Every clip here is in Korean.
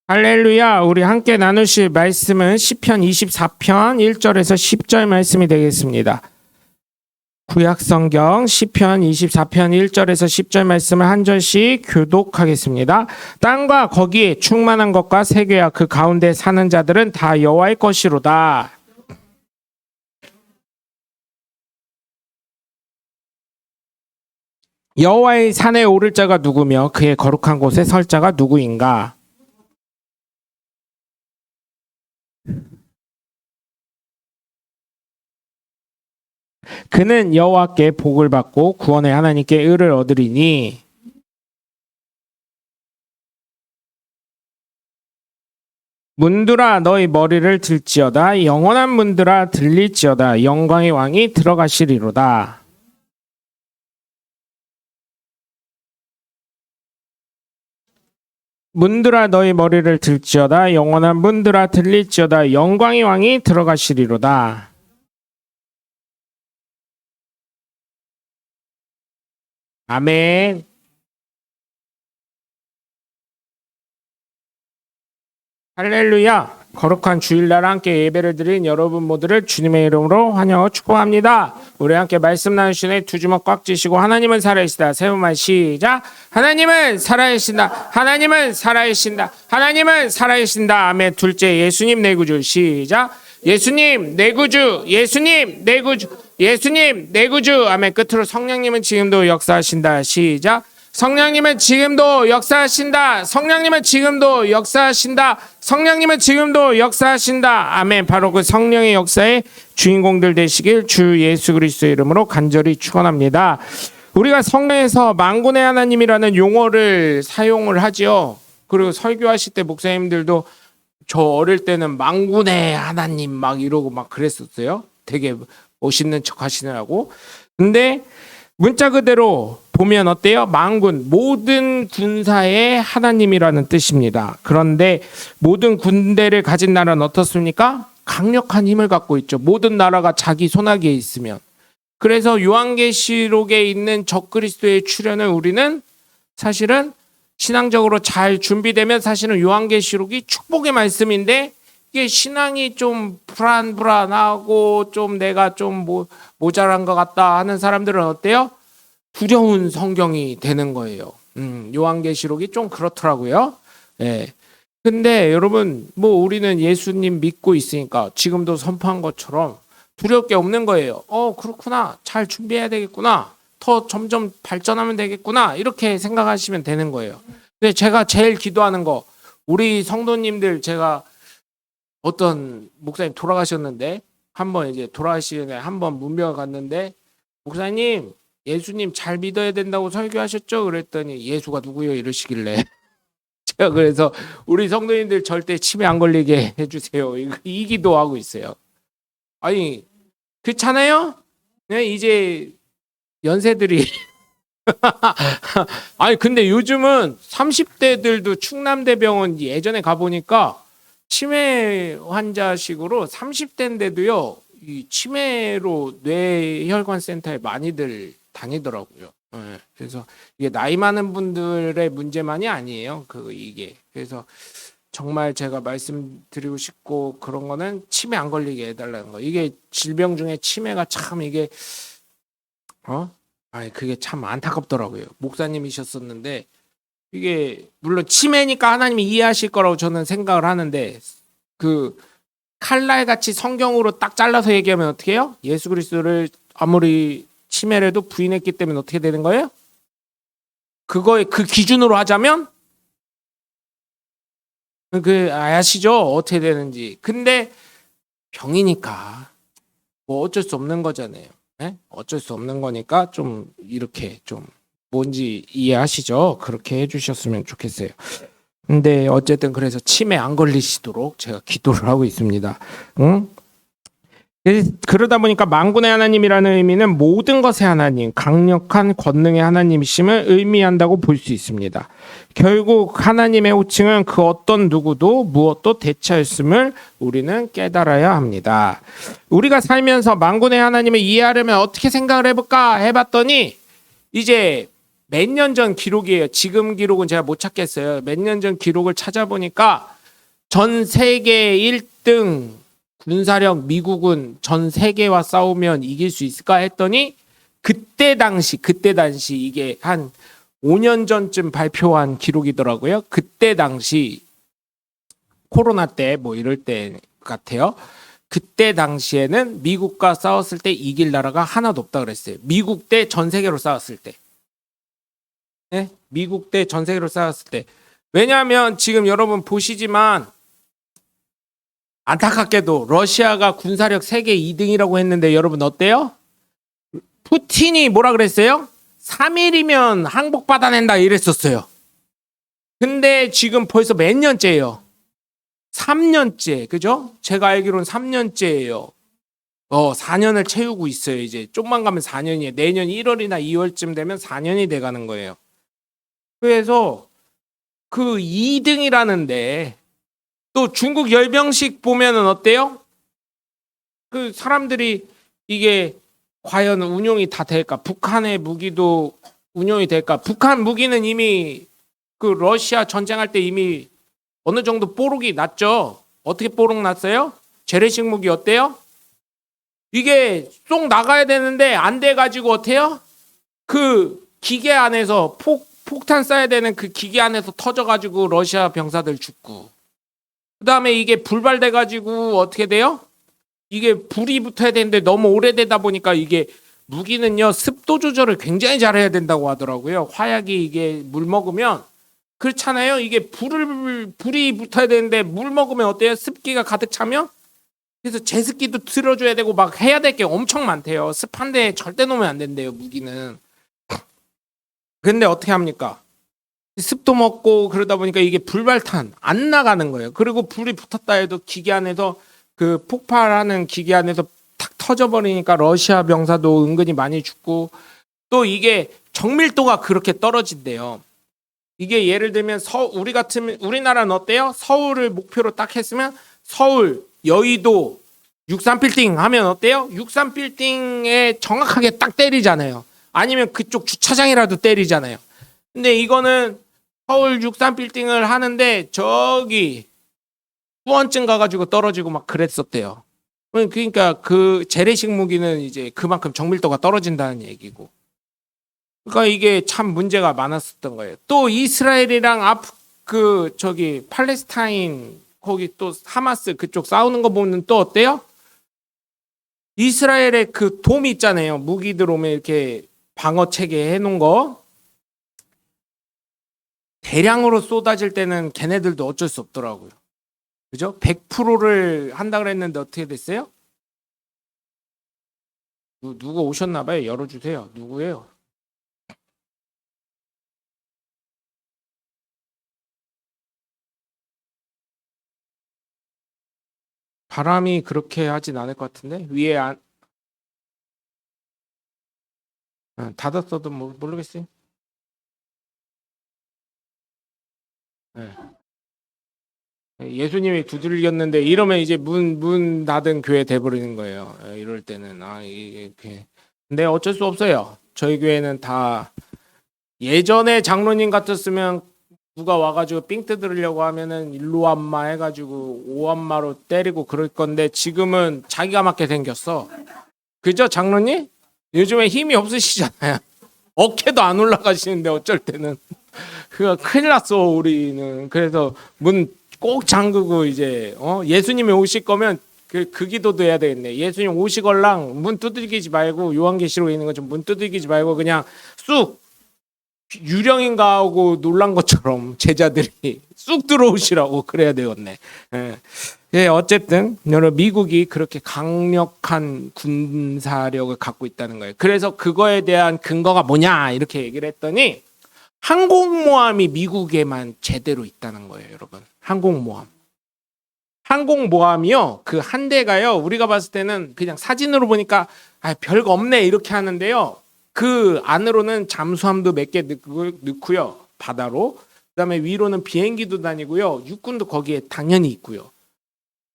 할렐루야. 우리 함께 나누실 말씀은 시편 24편 1절에서 10절 말씀이 되겠습니다. 구약성경 시편 24편 1절에서 10절 말씀을 한 절씩 교독하겠습니다. 땅과 거기에 충만한 것과 세계와 그 가운데 사는 자들은 다 여호와의 것이로다. 여호와의 산에 오를 자가 누구며 그의 거룩한 곳에 설 자가 누구인가? 그는 여호와께 복을 받고 구원의 하나님께 의를 얻으리니 문들아 너희 머리를 들지어다. 영원한 문들아 들릴지어다. 영광의 왕이 들어가시리로다. 문들아 너희 머리를 들지어다. 영원한 문들아 들릴지어다. 영광의 왕이 들어가시리로다. 아멘. 할렐루야. 거룩한 주일날 함께 예배를 드린 여러분 모두를 주님의 이름으로 환영하고 축복합니다. 우리 함께 말씀 나누시네 두 주먹 꽉 쥐시고 하나님은 살아계시다. 세 번만 시작. 하나님은 살아계신다. 하나님은 살아계신다. 하나님은 살아계신다. 아멘. 둘째, 예수님 내 구주. 시작. 예수님 내 구주. 예수님 내 구주. 예수님 내 구주. 아멘. 끝으로 성령님은 지금도 역사하신다. 시작. 성령님은 지금도 역사하신다. 성령님은 지금도 역사하신다. 성령님은 지금도 역사하신다. 아멘. 바로 그 성령의 역사의 주인공들 되시길 주 예수 그리스도의 이름으로 간절히 축원합니다. 우리가 성경에서 만군의 하나님이라는 용어를 사용을 하죠. 그리고 설교하실 때 목사님들도 저 어릴 때는 만군의 하나님 막 이러고 막 그랬었어요. 되게 멋있는 척 하시느라고. 근데 문자 그대로 보면 어때요? 만군, 모든 군사의 하나님이라는 뜻입니다. 그런데 모든 군대를 가진 나라는 어떻습니까? 강력한 힘을 갖고 있죠. 모든 나라가 자기 손아귀에 있으면. 그래서 요한계시록에 있는 적그리스도의 출현을 우리는 사실은 신앙적으로 잘 준비되면 사실은 요한계시록이 축복의 말씀인데 이게 신앙이 좀 불안하고 좀 내가 좀 모자란 것 같다 하는 사람들은 어때요? 두려운 성경이 되는 거예요. 요한계시록이 좀 그렇더라고요. 예. 근데 여러분, 우리는 예수님 믿고 있으니까 지금도 선포한 것처럼 두려울 게 없는 거예요. 그렇구나. 잘 준비해야 되겠구나. 더 점점 발전하면 되겠구나. 이렇게 생각하시면 되는 거예요. 근데 제가 제일 기도하는 거, 우리 성도님들 제가 어떤 목사님 돌아가셨는데 한번 이제 돌아가시는 날 한번 문병을 갔는데 목사님 예수님 잘 믿어야 된다고 설교하셨죠? 그랬더니 예수가 누구요? 이러시길래 제가 그래서 우리 성도님들 절대 치매 안 걸리게 해주세요. 이 기도하고 있어요. 아니 그렇잖아요? 네, 이제 연세들이 아니 근데 요즘은 30대들도 충남대병원 예전에 가보니까 치매 환자식으로 30대인데도요 이 치매로 뇌혈관 센터에 많이들 다니더라고요. 네, 그래서 이게 나이 많은 분들의 문제만이 아니에요. 이게 그래서 정말 제가 말씀드리고 싶고 그런 거는 치매 안 걸리게 해달라는 거. 이게 질병 중에 치매가 참 이게 그게 참 안타깝더라고요. 목사님이셨었는데 이게 물론 치매니까 하나님이 이해하실 거라고 저는 생각을 하는데 그 칼날같이 성경으로 딱 잘라서 얘기하면 어떻게 해요? 예수 그리스도를 아무리 치매라도 부인했기 때문에 어떻게 되는 거예요? 그거에 그 기준으로 하자면 아시죠? 어떻게 되는지. 근데 병이니까 어쩔 수 없는 거잖아요. 네? 어쩔 수 없는 거니까 좀 이렇게 좀 뭔지 이해하시죠? 그렇게 해주셨으면 좋겠어요. 근데 어쨌든 그래서 치매 안 걸리시도록 제가 기도를 하고 있습니다. 응? 그러다 보니까 만군의 하나님이라는 의미는 모든 것의 하나님, 강력한 권능의 하나님이심을 의미한다고 볼 수 있습니다. 결국 하나님의 호칭은 그 어떤 누구도 무엇도 대체하였음을 우리는 깨달아야 합니다. 우리가 살면서 만군의 하나님을 이해하려면 어떻게 생각을 해볼까 해봤더니 이제 몇 년 전 기록이에요. 지금 기록은 제가 못 찾겠어요. 몇 년 전 기록을 찾아보니까 전 세계 1등 군사력 미국은 전 세계와 싸우면 이길 수 있을까 했더니 그때 당시 이게 한 5년 전쯤 발표한 기록이더라고요. 그때 당시 코로나 때 뭐 이럴 때 같아요. 그때 당시에는 미국과 싸웠을 때 이길 나라가 하나도 없다 그랬어요. 미국 대 전 세계로 싸웠을 때. 네? 미국 대 전 세계로 싸웠을 때. 왜냐하면 지금 여러분 보시지만 안타깝게도 러시아가 군사력 세계 2등이라고 했는데 여러분 어때요? 푸틴이 뭐라 그랬어요? 3일이면 항복받아낸다 이랬었어요. 근데 지금 벌써 몇 년째예요? 3년째, 그죠? 제가 알기로는 3년째예요. 4년을 채우고 있어요. 이제 좀만 가면 4년이에요. 내년 1월이나 2월쯤 되면 4년이 돼가는 거예요. 그래서 그 2등이라는데 또 중국 열병식 보면은 어때요? 그 사람들이 이게 과연 운용이 다 될까? 북한의 무기도 운용이 될까? 북한 무기는 이미 그 러시아 전쟁할 때 이미 어느 정도 뽀록이 났죠. 어떻게 뽀록 났어요? 재래식 무기 어때요? 이게 쏙 나가야 되는데 안 돼가지고 어때요? 그 기계 안에서 폭탄 쏴야 되는 그 기계 안에서 터져가지고 러시아 병사들 죽고, 그 다음에 이게 불발돼가지고 어떻게 돼요? 이게 불이 붙어야 되는데 너무 오래되다 보니까 이게 무기는요 습도 조절을 굉장히 잘해야 된다고 하더라고요. 화약이 이게 물 먹으면 그렇잖아요. 이게 불이 붙어야 되는데 물 먹으면 어때요? 습기가 가득 차면. 그래서 제습기도 틀어줘야 되고 막 해야 될 게 엄청 많대요. 습한데 절대 놓으면 안 된대요, 무기는. 근데 어떻게 합니까? 습도 먹고 그러다 보니까 이게 불발탄 안 나가는 거예요. 그리고 불이 붙었다 해도 기계 안에서 그 폭발하는 기계 안에서 탁 터져버리니까 러시아 병사도 은근히 많이 죽고, 또 이게 정밀도가 그렇게 떨어진대요. 이게 예를 들면 우리 같으면 우리나라는 어때요? 서울을 목표로 딱 했으면 서울, 여의도, 63빌딩 하면 어때요? 63빌딩에 정확하게 딱 때리잖아요. 아니면 그쪽 주차장이라도 때리잖아요. 근데 이거는 서울 63빌딩을 하는데 저기 후원증 가가지고 떨어지고 막 그랬었대요. 그러니까 그 재래식 무기는 이제 그만큼 정밀도가 떨어진다는 얘기고. 그러니까 이게 참 문제가 많았었던 거예요. 또 이스라엘이랑 팔레스타인 거기 또 하마스 그쪽 싸우는 거 보면 또 어때요? 이스라엘의 그 돔 있잖아요. 무기 들어오면 이렇게 방어 체계 해놓은 거. 대량으로 쏟아질 때는 걔네들도 어쩔 수 없더라고요. 그죠? 100%를 한다 그랬는데 어떻게 됐어요? 누가 오셨나 봐요. 열어주세요. 누구예요? 바람이 그렇게 하진 않을 것 같은데 위에 닫았어도 모르겠어요. 네. 예수님이 두들겼는데 이러면 이제 문 닫은 교회 돼버리는 거예요. 이럴 때는 이게 근데 어쩔 수 없어요. 저희 교회는 다 예전에 장로님 같았으면 누가 와가지고 삥 뜯으려고 하면은 일로 완마 해가지고 오완마로 때리고 그럴 건데 지금은 자기가 맞게 생겼어. 그죠, 장로님? 요즘에 힘이 없으시잖아요. 어깨도 안 올라가시는데 어쩔 때는 그거 큰일 났어 우리는. 그래서 문 꼭 잠그고 이제 예수님이 오실 거면 그 기도도 해야 되겠네. 예수님 오시걸랑 문 두들기지 말고, 요한계시록에 있는 것처럼 문 두들기지 말고 그냥 쑥 유령인가 하고 놀란 것처럼 제자들이 쑥 들어오시라고 그래야 되겠네. 예, 어쨌든 여러분 미국이 그렇게 강력한 군사력을 갖고 있다는 거예요. 그래서 그거에 대한 근거가 뭐냐 이렇게 얘기를 했더니 항공모함이 미국에만 제대로 있다는 거예요, 여러분. 항공모함이요. 그 한 대가요. 우리가 봤을 때는 그냥 사진으로 보니까 별거 없네 이렇게 하는데요. 그 안으로는 잠수함도 몇 개 넣고요. 바다로. 그다음에 위로는 비행기도 다니고요. 육군도 거기에 당연히 있고요.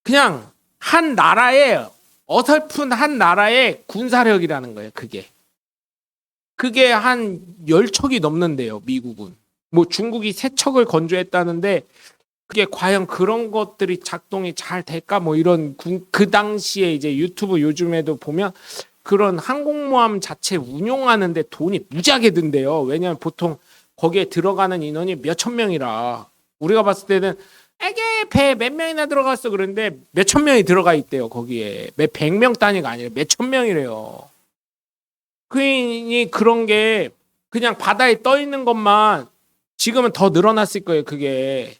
그냥 한 나라의 어설픈 한 나라의 군사력이라는 거예요. 그게 한 10척이 넘는데요. 미국은. 뭐 중국이 3척을 건조했다는데 그게 과연 그런 것들이 작동이 잘 될까? 뭐 이런 그 당시에 이제 유튜브 요즘에도 보면 그런 항공모함 자체 운용하는데 돈이 무지하게 든대요. 왜냐하면 보통 거기에 들어가는 인원이 몇천 명이라 우리가 봤을 때는 에게 배 몇 명이나 들어갔어 그런데 몇천 명이 들어가 있대요. 거기에 몇 100명 단위가 아니라 몇천 명이래요. 그러니 그런 게 그냥 바다에 떠 있는 것만 지금은 더 늘어났을 거예요. 그게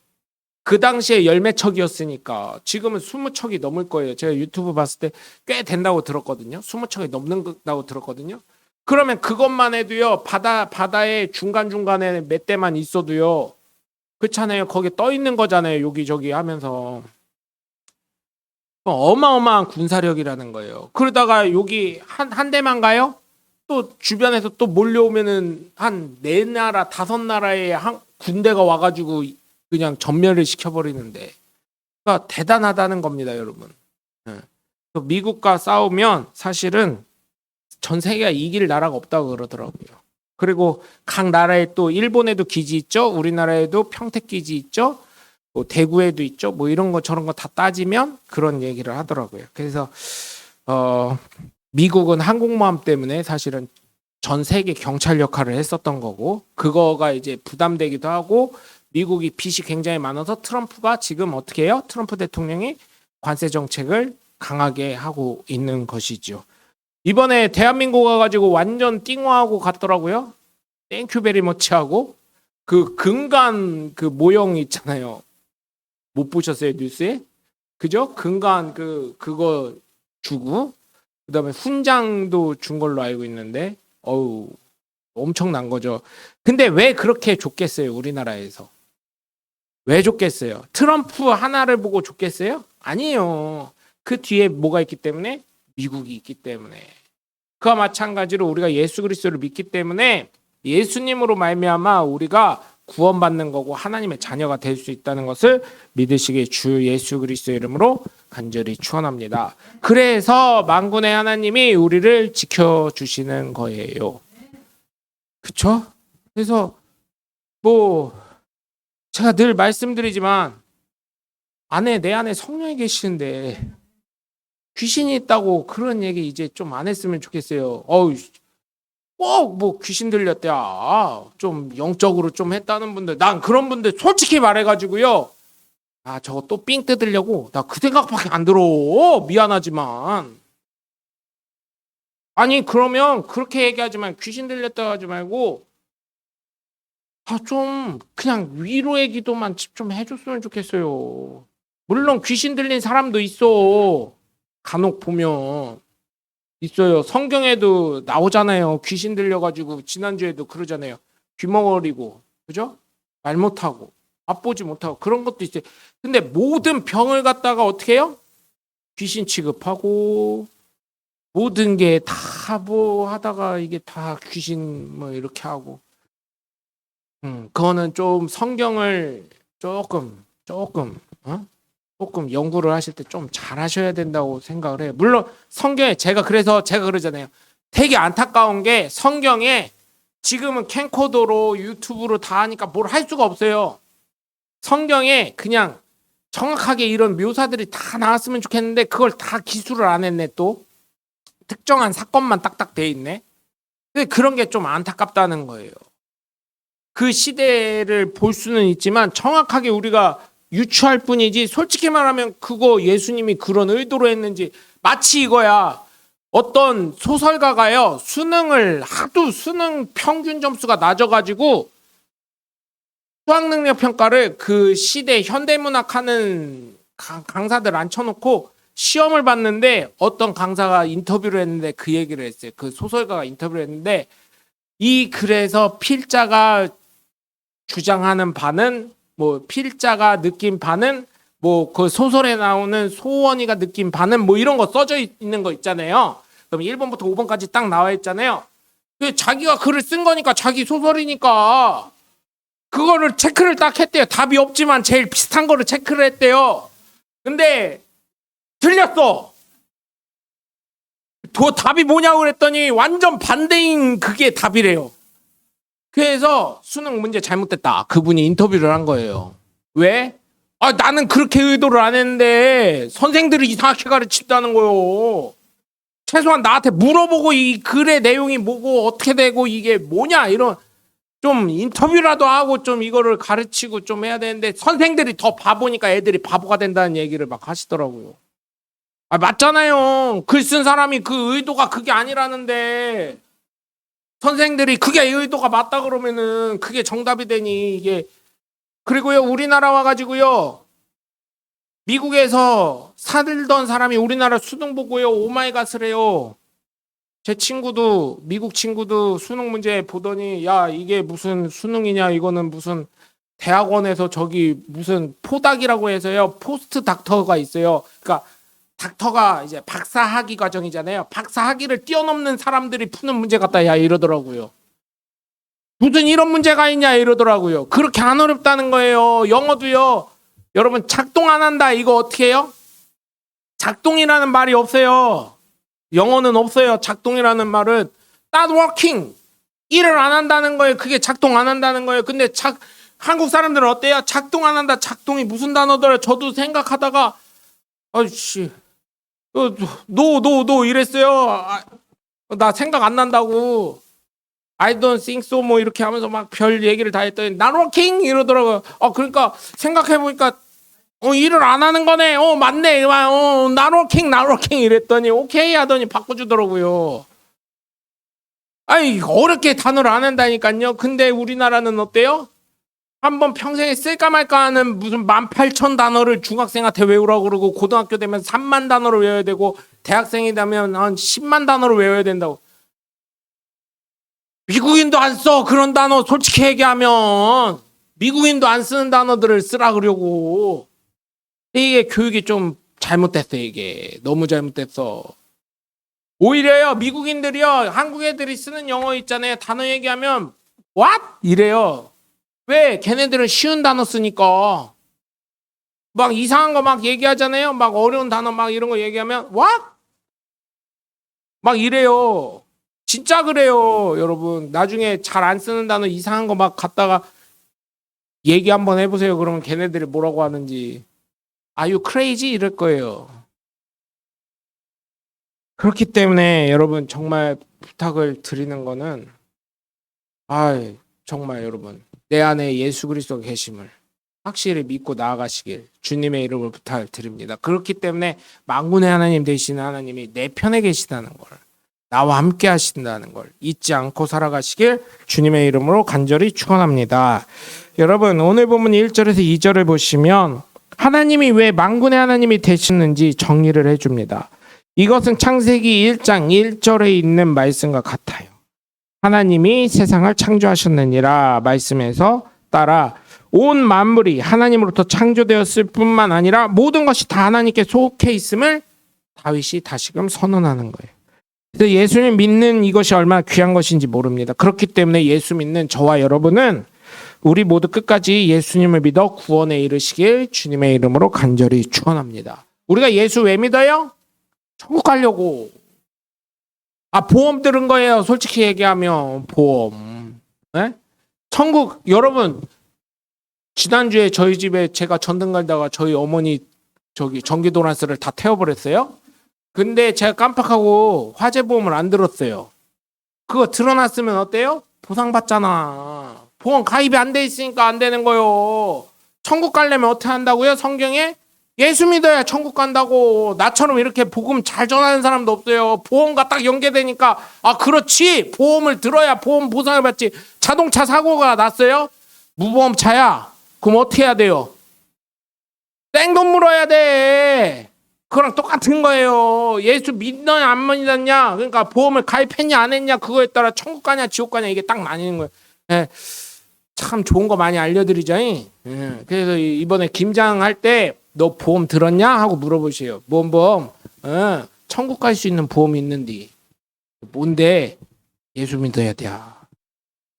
그 당시에 열몇 척이었으니까 지금은 20척이 넘을 거예요. 제가 유튜브 봤을 때 꽤 된다고 들었거든요. 20척이 넘는다고 들었거든요. 그러면 그것만 해도요. 바다에 중간중간에 몇 대만 있어도요. 그렇잖아요. 거기 떠 있는 거잖아요. 여기저기 하면서. 어마어마한 군사력이라는 거예요. 그러다가 여기 한 대만 가요? 또 주변에서 또 몰려오면은 한 4나라, 5나라의 군대가 와가지고 그냥 전멸을 시켜버리는데. 그러니까 대단하다는 겁니다, 여러분. 미국과 싸우면 사실은 전 세계가 이길 나라가 없다고 그러더라고요. 그리고 각 나라에 또 일본에도 기지 있죠. 우리나라에도 평택 기지 있죠. 뭐 대구에도 있죠. 뭐 이런 거 저런 거 다 따지면 그런 얘기를 하더라고요. 그래서 미국은 항공모함 때문에 사실은 전 세계 경찰 역할을 했었던 거고 그거가 이제 부담되기도 하고 미국이 빚이 굉장히 많아서 트럼프가 지금 어떻게 해요? 트럼프 대통령이 관세 정책을 강하게 하고 있는 것이죠. 이번에 대한민국 와가지고 완전 띵화하고 갔더라고요. 땡큐 베리 머치하고 그 금관 그 모형 있잖아요. 못 보셨어요 뉴스에? 그죠? 금관 그거 주고 그다음에 훈장도 준 걸로 알고 있는데 어우 엄청난 거죠. 근데 왜 그렇게 줬겠어요 우리나라에서? 왜 줬겠어요? 트럼프 하나를 보고 줬겠어요? 아니에요. 그 뒤에 뭐가 있기 때문에? 미국이 있기 때문에. 그와 마찬가지로 우리가 예수 그리스도를 믿기 때문에 예수님으로 말미암아 우리가 구원받는 거고 하나님의 자녀가 될 수 있다는 것을 믿으시기에 주 예수 그리스도 이름으로 간절히 축원합니다. 그래서 만군의 하나님이 우리를 지켜주시는 거예요. 그렇죠? 그래서 뭐 제가 늘 말씀드리지만 내 안에 성령이 계시는데 귀신이 있다고 그런 얘기 이제 좀 안 했으면 좋겠어요. 꼭 뭐 귀신 들렸대야. 좀 영적으로 좀 했다는 분들, 난 그런 분들 솔직히 말해가지고요. 저거 또 삥 뜯으려고 나 그 생각밖에 안 들어. 미안하지만. 아니 그러면 그렇게 얘기하지만 귀신 들렸다 하지 말고 좀 그냥 위로의 기도만 좀 해줬으면 좋겠어요. 물론 귀신 들린 사람도 있어. 간혹 보면 있어요. 성경에도 나오잖아요. 귀신 들려가지고 지난주에도 그러잖아요. 귀머거리고 그죠? 말 못하고 맛보지 못하고 그런 것도 있어요. 근데 모든 병을 갖다가 어떻게 해요? 귀신 취급하고 모든 게 다 뭐 하다가 이게 다 귀신 뭐 이렇게 하고 그거는 좀 성경을 조금 연구를 하실 때 좀 잘하셔야 된다고 생각을 해요. 물론 성경에 제가 그러잖아요. 되게 안타까운 게 성경에 지금은 캠코더로 유튜브로 다 하니까 뭘 할 수가 없어요. 성경에 그냥 정확하게 이런 묘사들이 다 나왔으면 좋겠는데 그걸 다 기술을 안 했네. 또 특정한 사건만 딱딱 돼 있네. 근데 그런 게 좀 안타깝다는 거예요. 그 시대를 볼 수는 있지만 정확하게 우리가 유추할 뿐이지 솔직히 말하면 그거 예수님이 그런 의도로 했는지 마치 이거야. 어떤 소설가가요. 수능 평균 점수가 낮아가지고 수학능력 평가를 그 시대 현대문학 하는 강사들 앉혀놓고 시험을 봤는데 어떤 강사가 인터뷰를 했는데 그 얘기를 했어요. 그 소설가가 인터뷰를 했는데 이 글에서 필자가 주장하는 바는 뭐 필자가 느낀 바는 뭐 그 소설에 나오는 소원이가 느낀 바는 뭐 이런 거 써져 있는 거 있잖아요. 그럼 1번부터 5번까지 딱 나와 있잖아요. 자기가 글을 쓴 거니까 자기 소설이니까 그거를 체크를 딱 했대요. 답이 없지만 제일 비슷한 거를 체크를 했대요. 근데 틀렸어. 답이 뭐냐고 그랬더니 완전 반대인 그게 답이래요. 그래서 수능 문제 잘못됐다. 그분이 인터뷰를 한 거예요. 왜? 아, 나는 그렇게 의도를 안 했는데 선생들이 이상하게 가르친다는 거요. 최소한 나한테 물어보고 이 글의 내용이 뭐고 어떻게 되고 이게 뭐냐 이런 좀 인터뷰라도 하고 좀 이거를 가르치고 좀 해야 되는데 선생들이 더 바보니까 애들이 바보가 된다는 얘기를 막 하시더라고요. 아, 맞잖아요. 글 쓴 사람이 그 의도가 그게 아니라는데 선생들이 그게 의도가 맞다 그러면은 그게 정답이 되니 이게. 그리고요, 우리나라 와가지고요, 미국에서 살던 사람이 우리나라 수능 보고요 오마이갓을 해요. 제 친구도, 미국 친구도 수능 문제 보더니 야, 이게 무슨 수능이냐, 이거는 무슨 대학원에서 저기 무슨 포닥이라고 해서요, 포스트 닥터가 있어요. 그러니까 닥터가 이제 박사학위 과정이잖아요. 박사학위를 뛰어넘는 사람들이 푸는 문제 같다 야 이러더라고요. 무슨 이런 문제가 있냐 이러더라고요. 그렇게 안 어렵다는 거예요. 영어도요, 여러분 작동 안 한다 이거 어떻게 해요? 작동이라는 말이 없어요. 영어는 없어요. 작동이라는 말은 not working, 일을 안 한다는 거예요. 그게 작동 안 한다는 거예요. 근데 한국 사람들은 어때요? 작동 안 한다. 작동이 무슨 단어더라? 저도 생각하다가 아이씨 노 이랬어요. 나 생각 안 난다고. I don't think so 뭐 이렇게 하면서 막 별 얘기를 다 했더니 not working 이러더라고요. 그러니까 생각해보니까 일을 안 하는 거네. 맞네. not working 이랬더니 오케이 하더니 바꿔주더라고요. 아니, 어렵게 단어를 안 한다니까요. 근데 우리나라는 어때요? 한번 평생에 쓸까 말까 하는 무슨 18,000 단어를 중학생한테 외우라고 그러고, 고등학교 되면 3만 단어를 외워야 되고, 대학생이 되면 한 10만 단어를 외워야 된다고. 미국인도 안 써 그런 단어. 솔직히 얘기하면 미국인도 안 쓰는 단어들을 쓰라 그러고. 이게 교육이 좀 잘못됐어. 이게 너무 잘못됐어. 오히려요, 미국인들이요, 한국 애들이 쓰는 영어 있잖아요, 단어 얘기하면 what? 이래요. 왜? 걔네들은 쉬운 단어 쓰니까. 막 이상한 거 막 얘기하잖아요. 막 어려운 단어 막 이런 거 얘기하면 what? 막 이래요. 진짜 그래요, 여러분. 나중에 잘 안 쓰는 단어 이상한 거 막 갖다가 얘기 한번 해보세요. 그러면 걔네들이 뭐라고 하는지. Are you crazy? 이럴 거예요. 그렇기 때문에 여러분 정말 부탁을 드리는 거는, 정말 여러분 내 안에 예수 그리스도가 계심을 확실히 믿고 나아가시길 주님의 이름으로 부탁을 드립니다. 그렇기 때문에 만군의 하나님 되시는 하나님이 내 편에 계시다는 걸, 나와 함께 하신다는 걸 잊지 않고 살아가시길 주님의 이름으로 간절히 축원합니다. 여러분, 오늘 본문 1절에서 2절을 보시면 하나님이 왜 만군의 하나님이 되시는지 정리를 해줍니다. 이것은 창세기 1장 1절에 있는 말씀과 같아요. 하나님이 세상을 창조하셨느니라 말씀에서 따라 온 만물이 하나님으로부터 창조되었을 뿐만 아니라 모든 것이 다 하나님께 속해 있음을 다윗이 다시금 선언하는 거예요. 그래서 예수님 믿는 이것이 얼마나 귀한 것인지 모릅니다. 그렇기 때문에 예수 믿는 저와 여러분은 우리 모두 끝까지 예수님을 믿어 구원에 이르시길 주님의 이름으로 간절히 축원합니다. 우리가 예수 왜 믿어요? 천국 가려고. 보험 들은 거예요. 솔직히 얘기하면 보험. 네? 천국, 여러분, 지난주에 저희 집에 제가 전등 갈다가 저희 어머니 저기 전기도난스를 다 태워버렸어요. 근데 제가 깜빡하고 화재보험을 안 들었어요. 그거 드러났으면 어때요? 보상받잖아. 보험 가입이 안 돼 있으니까 안 되는 거요. 천국 가려면 어떻게 한다고요? 성경에 예수 믿어야 천국 간다고. 나처럼 이렇게 복음 잘 전하는 사람도 없어요. 보험과 딱 연계되니까 그렇지, 보험을 들어야 보험 보상을 받지. 자동차 사고가 났어요? 무보험차야. 그럼 어떻게 해야 돼요? 땡돈 물어야 돼. 그거랑 똑같은 거예요. 예수 믿느냐 안 믿느냐, 그러니까 보험을 가입했냐 안 했냐, 그거에 따라 천국 가냐 지옥 가냐 이게 딱 나뉘는 거예요. 예. 참 좋은 거 많이 알려드리죠. 그래서 이번에 김장 할 때 너 보험 들었냐 하고 물어보세요. 보험. 천국 갈 수 있는 보험이 있는데. 뭔데? 예수 믿어야 돼.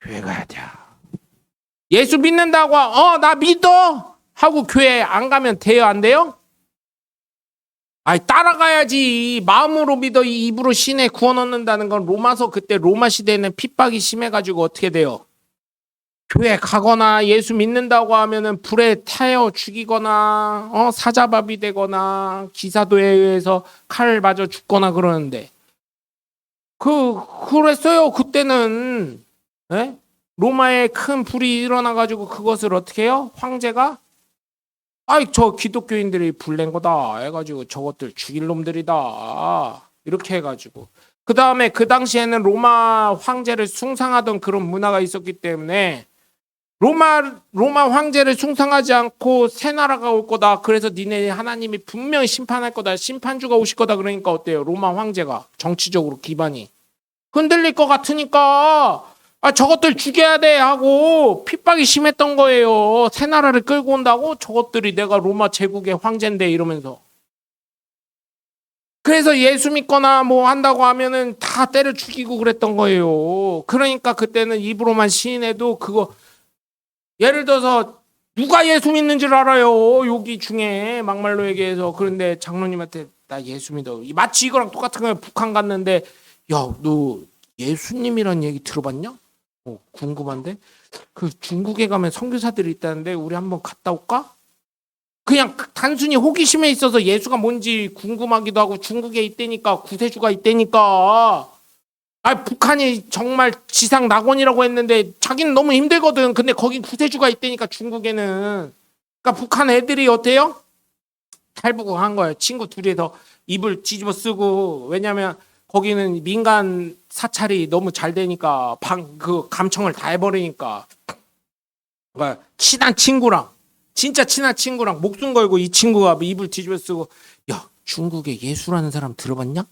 교회 가야 돼. 예수 믿는다고 나 믿어 하고 교회 안 가면 돼요, 안 돼요? 따라가야지. 마음으로 믿어 입으로 신의 구원 얻는다는 건 로마서, 그때 로마 시대에는 핍박이 심해가지고 어떻게 돼요? 교회 가거나 예수 믿는다고 하면은 불에 태워 죽이거나 사자밥이 되거나 기사도에 의해서 칼 맞아 죽거나 그러는데 그랬어요. 그때는 예? 로마에 큰 불이 일어나 가지고 그것을 어떻게 해요? 황제가 저 기독교인들이 불낸 거다 해가지고 저것들 죽일 놈들이다 이렇게 해가지고 그 다음에 그 당시에는 로마 황제를 숭상하던 그런 문화가 있었기 때문에 로마 황제를 숭상하지 않고 새 나라가 올 거다. 그래서 니네 하나님이 분명히 심판할 거다. 심판주가 오실 거다. 그러니까 어때요? 로마 황제가 정치적으로 기반이 흔들릴 것 같으니까 저것들 죽여야 돼 하고 핍박이 심했던 거예요. 새 나라를 끌고 온다고 저것들이 내가 로마 제국의 황제인데 이러면서. 그래서 예수 믿거나 뭐 한다고 하면은 다 때려 죽이고 그랬던 거예요. 그러니까 그때는 입으로만 시인해도 그거 예를 들어서 누가 예수 믿는 줄 알아요. 여기 중에 막말로 얘기해서. 그런데 장로님한테 나 예수 믿어. 마치 이거랑 똑같은 거예요. 북한 갔는데 야, 너 예수님이란 얘기 들어봤냐? 궁금한데 그 중국에 가면 선교사들이 있다는데 우리 한번 갔다 올까? 그냥 단순히 호기심에 있어서 예수가 뭔지 궁금하기도 하고 중국에 있다니까 구세주가 있다니까 북한이 정말 지상 낙원이라고 했는데 자기는 너무 힘들거든. 근데 거긴 구세주가 있다니까 중국에는. 그러니까 북한 애들이 어때요? 탈북한 거예요. 친구 둘이서 입을 뒤집어 쓰고. 왜냐면 거기는 민간 사찰이 너무 잘 되니까 그 감청을 다 해버리니까. 그러니까 친한 친구랑 진짜 친한 친구랑 목숨 걸고 이 친구가 입을 뒤집어 쓰고 야 중국에 예수라는 사람 들어봤냐?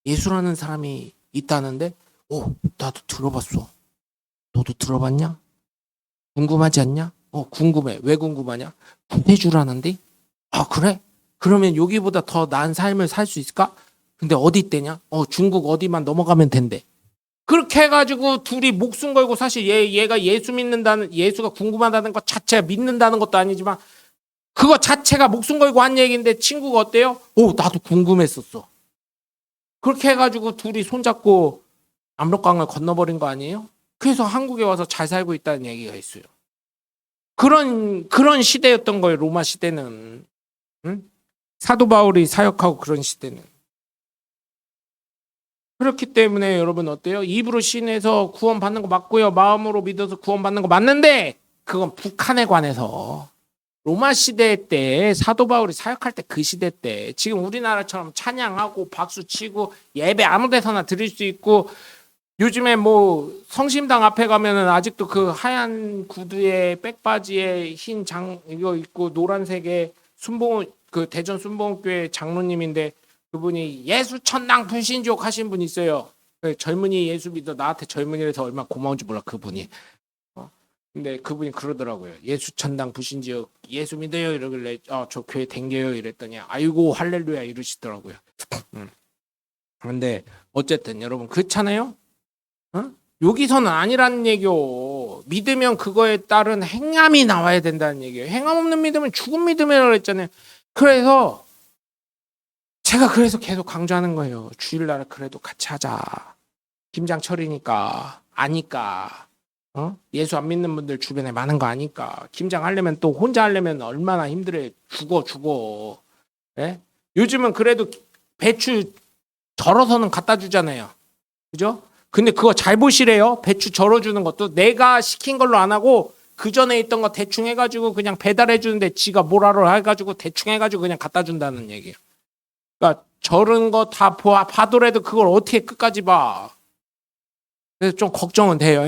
예수라는 사람이 있다는데 나도 들어봤어. 너도 들어봤냐? 궁금하지 않냐? 궁금해. 왜 궁금하냐? 구세주라는데? 그래? 그러면 여기보다 더 나은 삶을 살 수 있을까? 근데 어디 있대냐? 중국 어디만 넘어가면 된대. 그렇게 해가지고 둘이 목숨 걸고 사실 얘가 예수가 궁금하다는 것 자체가 믿는다는 것도 아니지만 그거 자체가 목숨 걸고 한 얘기인데 친구가 어때요? 나도 궁금했었어. 그렇게 해가지고 둘이 손잡고 압록강을 건너버린 거 아니에요? 그래서 한국에 와서 잘 살고 있다는 얘기가 있어요. 그런 시대였던 거예요. 로마 시대는. 응? 사도 바울이 사역하고 그런 시대는. 그렇기 때문에 여러분 어때요? 입으로 신해서 구원받는 거 맞고요. 마음으로 믿어서 구원받는 거 맞는데 그건 북한에 관해서 로마 시대 때 사도 바울이 사역할 때 그 시대 때 지금 우리나라처럼 찬양하고 박수 치고 예배 아무 데서나 드릴 수 있고 요즘에 뭐 성심당 앞에 가면은 아직도 그 하얀 구두에 백바지에 흰 이거 입고 노란색에 그 대전 순복음교회 장로님인데 그분이 예수 천당 불신족 하신 분 있어요. 젊은이 예수 믿어 나한테 젊은이라서 얼마나 고마운지 몰라 그분이. 근데 그분이 그러더라고요. 예수 천당 불신지역 예수 믿어요 이러길래 저 교회 댕겨요 이랬더니 아이고 할렐루야 이러시더라고요. 그런데 어쨌든 여러분 그렇잖아요. 여기서는 아니라는 얘기요. 믿으면 그거에 따른 행함이 나와야 된다는 얘기예요. 행함 없는 믿음은 죽은 믿음이라고 했잖아요. 그래서 제가 계속 강조하는 거예요. 주일날 그래도 같이 하자. 김장철이니까 아니까. 예수 안 믿는 분들 주변에 많은 거 아니까. 김장 하려면 또 혼자 하려면 얼마나 힘들어요. 죽어. 예? 요즘은 그래도 배추 절어서는 갖다 주잖아요. 그죠? 근데 그거 잘 보시래요. 배추 절어주는 것도 내가 시킨 걸로 안 하고 그 전에 있던 거 대충 해가지고 그냥 배달해 주는데 지가 뭐라로 해가지고 대충 해가지고 그냥 갖다 준다는 얘기예요. 그러니까 절은 거 다 봐더라도 그걸 어떻게 끝까지 봐. 그래서 좀 걱정은 돼요.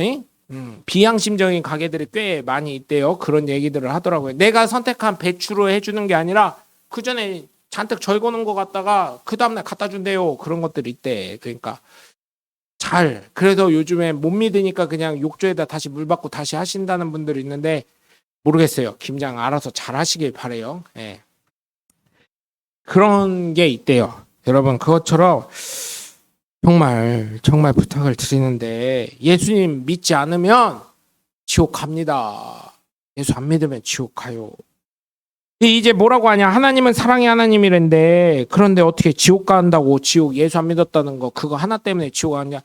비양심적인 가게들이 꽤 많이 있대요. 그런 얘기들을 하더라고요. 내가 선택한 배추로 해주는 게 아니라 그 전에 잔뜩 절거놓은 거 갖다가 그 다음날 갖다 준대요. 그런 것들이 있대. 그러니까 그래서 요즘에 못 믿으니까 그냥 욕조에다 다시 물 받고 다시 하신다는 분들이 있는데 모르겠어요. 김장 알아서 잘 하시길 바래요. 예. 그런 게 있대요. 여러분 그것처럼 정말 부탁을 드리는데 예수님 믿지 않으면 지옥 갑니다. 예수 안 믿으면 지옥 가요. 이제 뭐라고 하냐? 하나님은 사랑의 하나님이란데 그런데 어떻게 지옥 간다고 지옥 예수 안 믿었다는 거 그거 하나 때문에 지옥 가냐?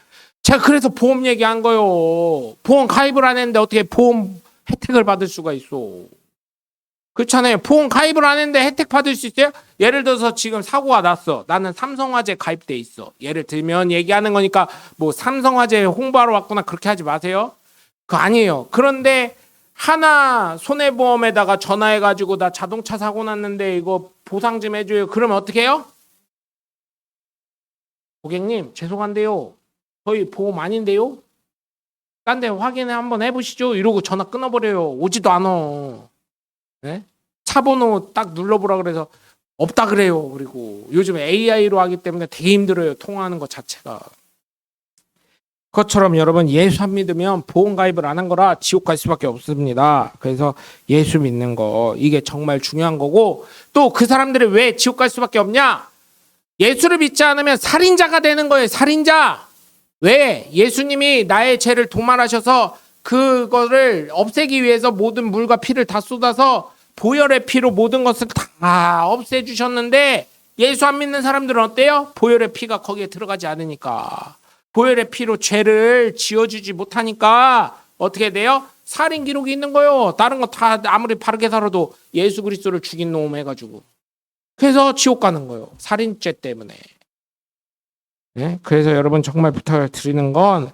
제가 그래서 보험 얘기한 거요. 보험 가입을 안 했는데 어떻게 보험 혜택을 받을 수가 있어. 그렇잖아요. 보험 가입을 안 했는데 혜택 받을 수 있어요? 예를 들어서 지금 사고가 났어. 나는 삼성화재 가입돼 있어. 예를 들면 얘기하는 거니까 뭐 삼성화재 홍보하러 왔구나 그렇게 하지 마세요. 그거 아니에요. 그런데 하나 손해보험에다가 전화해가지고 나 자동차 사고 났는데 이거 보상 좀 해줘요. 그러면 어떻게 해요? 고객님 죄송한데요. 저희 보험 아닌데요? 딴 데 확인해 한번 해보시죠. 이러고 전화 끊어버려요. 오지도 않아. 네? 차 번호 딱 눌러보라 그래서 없다 그래요. 그리고 요즘 AI로 하기 때문에 되게 힘들어요. 통화하는 것 자체가. 그것처럼 여러분 예수 안 믿으면 보험 가입을 안 한 거라 지옥 갈 수밖에 없습니다. 그래서 예수 믿는 거 이게 정말 중요한 거고 또 그 사람들이 왜 지옥 갈 수밖에 없냐? 예수를 믿지 않으면 살인자가 되는 거예요. 살인자. 왜? 예수님이 나의 죄를 도말하셔서 그거를 없애기 위해서 모든 물과 피를 다 쏟아서 보혈의 피로 모든 것을 다 없애주셨는데 예수 안 믿는 사람들은 어때요? 보혈의 피가 거기에 들어가지 않으니까 보혈의 피로 죄를 지어주지 못하니까 어떻게 돼요? 살인 기록이 있는 거예요. 다른 거 다 아무리 바르게 살아도 예수 그리스도를 죽인 놈 해가지고 그래서 지옥 가는 거예요. 살인죄 때문에. 네? 그래서 여러분 정말 부탁을 드리는 건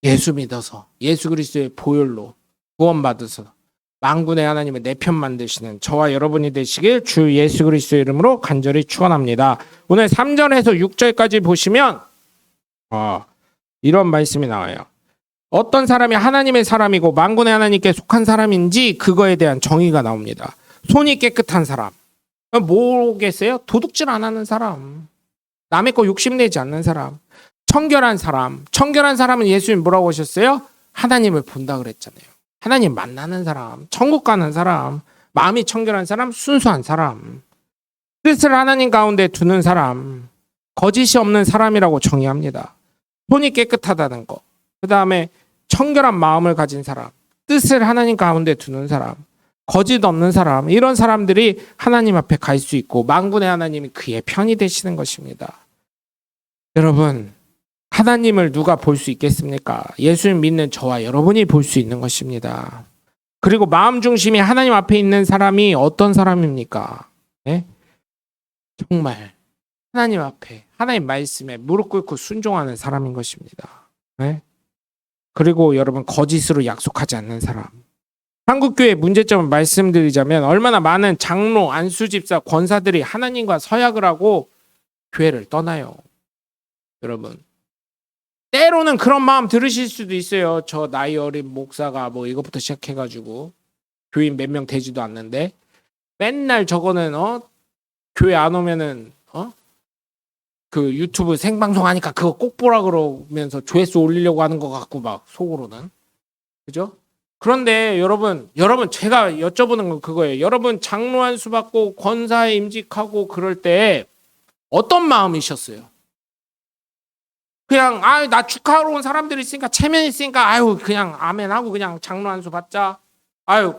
예수 믿어서 예수 그리스도의 보혈로 구원받아서 만군의 하나님의 내 편 만드시는 저와 여러분이 되시길 주 예수 그리스도의 이름으로 간절히 축원합니다. 오늘 3절에서 6절까지 보시면 이런 말씀이 나와요. 어떤 사람이 하나님의 사람이고 만군의 하나님께 속한 사람인지 그거에 대한 정의가 나옵니다. 손이 깨끗한 사람. 뭐겠어요? 도둑질 안 하는 사람. 남의 거 욕심내지 않는 사람. 청결한 사람. 청결한 사람은 예수님 뭐라고 하셨어요? 하나님을 본다 그랬잖아요. 하나님 만나는 사람. 천국 가는 사람. 마음이 청결한 사람. 순수한 사람. 뜻을 하나님 가운데 두는 사람. 거짓이 없는 사람이라고 정의합니다. 손이 깨끗하다는 거. 그 다음에 청결한 마음을 가진 사람. 뜻을 하나님 가운데 두는 사람. 거짓 없는 사람. 이런 사람들이 하나님 앞에 갈 수 있고 만군의 하나님이 그의 편이 되시는 것입니다. 여러분 하나님을 누가 볼 수 있겠습니까? 예수를 믿는 저와 여러분이 볼 수 있는 것입니다. 그리고 마음 중심이 하나님 앞에 있는 사람이 어떤 사람입니까? 네? 정말 하나님 앞에 하나님 말씀에 무릎 꿇고 순종하는 사람인 것입니다. 네? 그리고 여러분 거짓으로 약속하지 않는 사람. 한국교회 문제점을 말씀드리자면 얼마나 많은 장로, 안수집사, 권사들이 하나님과 서약을 하고 교회를 떠나요. 여러분 때로는 그런 마음 들으실 수도 있어요. 저 나이 어린 목사가 뭐 이것부터 시작해가지고 교인 몇 명 되지도 않는데 맨날 저거는 교회 안 오면은 그 유튜브 생방송 하니까 그거 꼭 보라 그러면서 조회수 올리려고 하는 것 같고 막 속으로는 그죠? 그런데 여러분 제가 여쭤보는 건 그거예요. 여러분 장로 안수 받고 권사에 임직하고 그럴 때 어떤 마음이셨어요? 그냥 나 축하하러 온 사람들이 있으니까 체면 있으니까 그냥 아멘 하고 그냥 장로 안수 받자.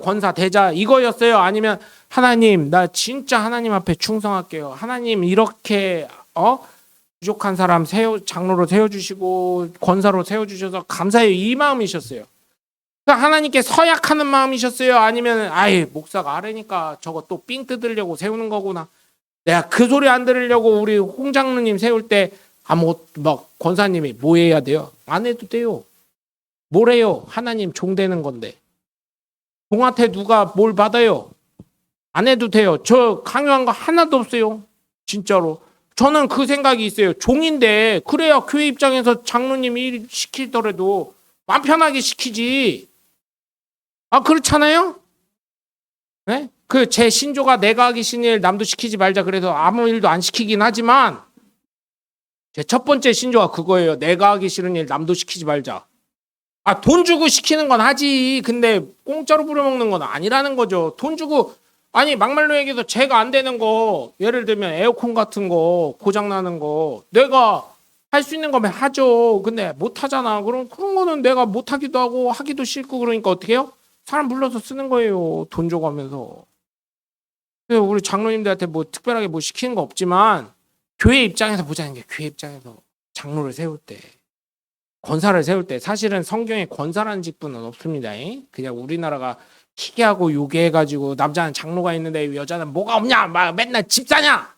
권사 되자 이거였어요? 아니면 하나님 나 진짜 하나님 앞에 충성할게요. 하나님 이렇게 부족한 사람 장로로 세워주시고 권사로 세워주셔서 감사해요. 이 마음이셨어요? 그러니까 하나님께 서약하는 마음이셨어요? 아니면 목사가 아래니까 저거 또 삥 뜯으려고 세우는 거구나. 내가 그 소리 안 들으려고 우리 홍 장로님 세울 때 막 권사님이 뭐 해야 돼요? 안 해도 돼요. 뭘 해요? 하나님 종 되는 건데. 종한테 누가 뭘 받아요? 안 해도 돼요. 저 강요한 거 하나도 없어요. 진짜로. 저는 그 생각이 있어요. 종인데 그래야 교회 입장에서 장로님이 일 시키더라도 마음 편하게 시키지. 그렇잖아요? 네? 그 제 신조가 내가 하기 싫은 일 남도 시키지 말자 그래서 아무 일도 안 시키긴 하지만 제 첫 번째 신조가 그거예요. 내가 하기 싫은 일 남도 시키지 말자. 돈 주고 시키는 건 하지. 근데 공짜로 부려먹는 건 아니라는 거죠. 돈 주고 막말로 얘기해서 제가 안 되는 거 예를 들면 에어컨 같은 거 고장 나는 거 내가 할 수 있는 거면 하죠. 근데 못 하잖아. 그럼 그런 거는 내가 못 하기도 하고 하기도 싫고 그러니까 어떻게 해요? 사람 불러서 쓰는 거예요. 돈 주고 하면서. 그래서 우리 장로님들한테 뭐 특별하게 뭐 시키는 거 없지만 교회 입장에서 보자는 게 교회 입장에서 장로를 세울 때 권사를 세울 때 사실은 성경에 권사라는 직분은 없습니다. 그냥 우리나라가 희귀하고 요괴해가지고 남자는 장로가 있는데 여자는 뭐가 없냐 막 맨날 집사냐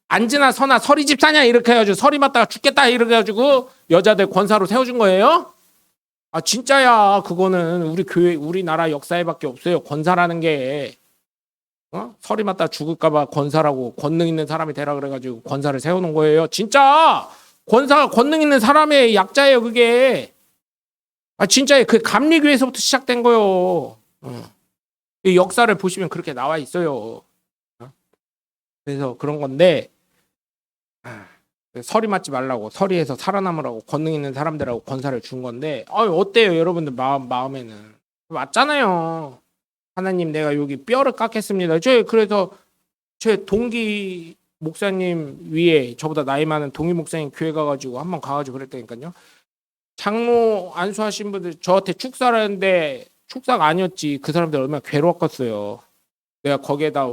앉으나 서나 서리 집사냐 이렇게 해가지고 서리 맞다가 죽겠다 이렇게 해가지고 여자들 권사로 세워준 거예요. 아 진짜야. 그거는 우리 교회 우리나라 역사에밖에 없어요. 권사라는 게 서리 맞다 죽을까봐 권사라고 권능 있는 사람이 되라 그래가지고 권사를 세우는 거예요. 진짜 권사가 권능 있는 사람의 약자예요. 그게 진짜예요. 그 감리교회에서부터 시작된 거요. 이 역사를 보시면 그렇게 나와 있어요. 그래서 그런 건데 서리 맞지 말라고 서리에서 살아남으라고 권능 있는 사람들하고 권사를 준 건데 어때요 여러분들 마음에는 맞잖아요. 하나님 내가 여기 뼈를 깎겠습니다. 그래서 제 동기 목사님 위에 저보다 나이 많은 동기 목사님 교회 가가지고 한번 가가지고 그랬다니까요. 장로 안수하신 분들 저한테 축사를 했는데 축사가 아니었지. 그 사람들 얼마나 괴로웠겠어요. 내가 거기에다